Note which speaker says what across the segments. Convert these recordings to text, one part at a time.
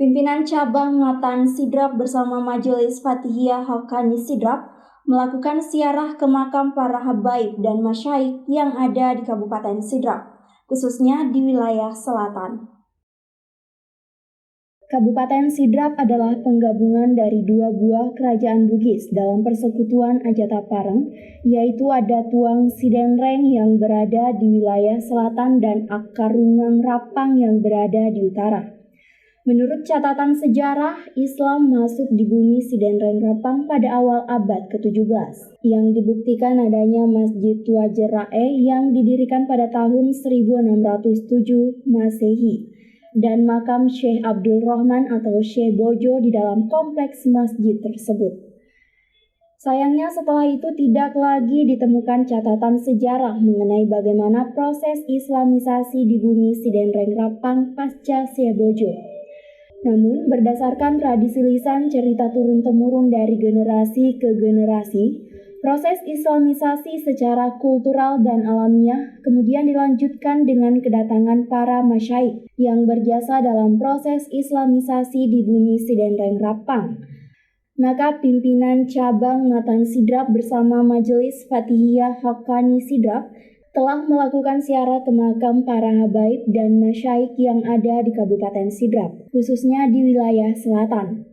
Speaker 1: Pimpinan Cabang Ngatan Sidrap bersama Majelis Fatihiyah Haqqani Sidrap melakukan ziarah ke makam para habaib dan masyaikh yang ada di Kabupaten Sidrap, khususnya di wilayah selatan. Kabupaten Sidrap adalah penggabungan dari dua buah kerajaan Bugis dalam persekutuan Ajata Pareng, yaitu Adatuang Sidenreng yang berada di wilayah selatan dan Akarungang Rapang yang berada di utara. Menurut catatan sejarah, Islam masuk di bumi Sidenreng Rapang pada awal abad ke-17, yang dibuktikan adanya Masjid Tuajer Rae yang didirikan pada tahun 1607 Masehi, dan makam Syekh Abdul Rahman atau Syekh Bojo di dalam kompleks masjid tersebut. Sayangnya setelah itu tidak lagi ditemukan catatan sejarah mengenai bagaimana proses Islamisasi di bumi Sidenreng Rapang pasca Syekh Bojo. Namun berdasarkan tradisi lisan cerita turun-temurun dari generasi ke generasi, proses Islamisasi secara kultural dan alamiah kemudian dilanjutkan dengan kedatangan para masyaikh yang berjasa dalam proses Islamisasi di bumi Sidenreng Rapang. Maka pimpinan cabang Ngatan Sidrap bersama Majelis Fatihiyah Haqqani Sidrap telah melakukan ziarah ke makam para habaib dan masyaikh yang ada di Kabupaten Sidrap, khususnya di wilayah selatan.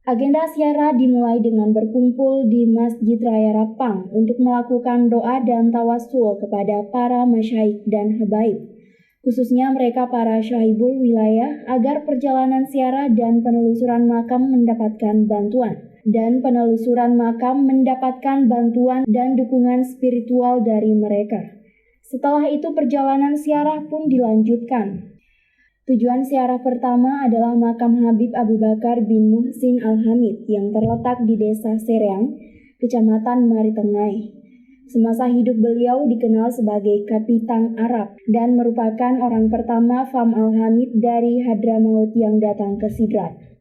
Speaker 1: Agenda ziarah dimulai dengan berkumpul di Masjid Raya Rapang untuk melakukan doa dan tawassul kepada para masyaikh dan habaib, khususnya mereka para syahibul wilayah, agar perjalanan ziarah dan penelusuran makam mendapatkan bantuan dan dukungan spiritual dari mereka. Setelah itu perjalanan ziarah pun dilanjutkan. Tujuan ziarah pertama adalah makam Habib Abu Bakar bin Muhsin Al-Hamid yang terletak di Desa Sereang, Kecamatan Maritengai. Semasa hidup beliau dikenal sebagai Kapitang Arab dan merupakan orang pertama Fam Al-Hamid dari Hadramaut yang datang ke Sidrap.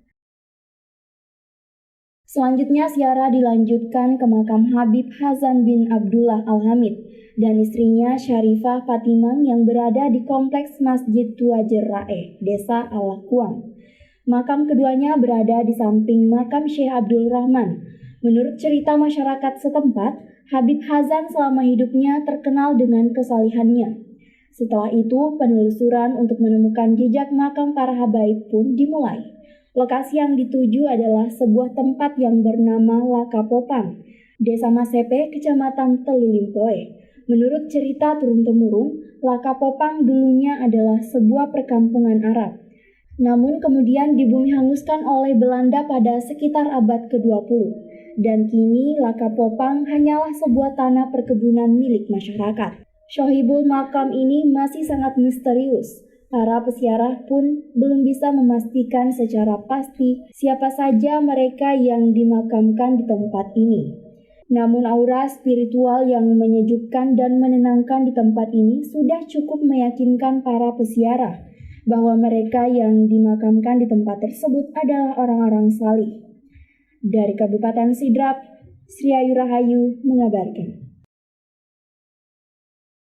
Speaker 1: Selanjutnya ziarah dilanjutkan ke makam Habib Hazan bin Abdullah Al-Hamid dan istrinya Syarifah Fatimah yang berada di kompleks Masjid Tuajer Rae, Desa Alakuan. Makam keduanya berada di samping makam Syekh Abdul Rahman. Menurut cerita masyarakat setempat, Habib Hazan selama hidupnya terkenal dengan kesalihannya. Setelah itu, penelusuran untuk menemukan jejak makam para habaib pun dimulai. Lokasi yang dituju adalah sebuah tempat yang bernama Lakapopang, Desa Masepe, Kecamatan Telulimpoe. Menurut cerita turun-temurun, Lakapopang dulunya adalah sebuah perkampungan Arab. Namun kemudian dibumi hanguskan oleh Belanda pada sekitar abad ke-20. Dan kini Lakapopang hanyalah sebuah tanah perkebunan milik masyarakat. Syahibul makam ini masih sangat misterius. Para peziarah pun belum bisa memastikan secara pasti siapa saja mereka yang dimakamkan di tempat ini. Namun aura spiritual yang menyejukkan dan menenangkan di tempat ini sudah cukup meyakinkan para peziarah bahwa mereka yang dimakamkan di tempat tersebut adalah orang-orang salih. Dari Kabupaten Sidrap, Sri Ayu Rahayu mengabarkan.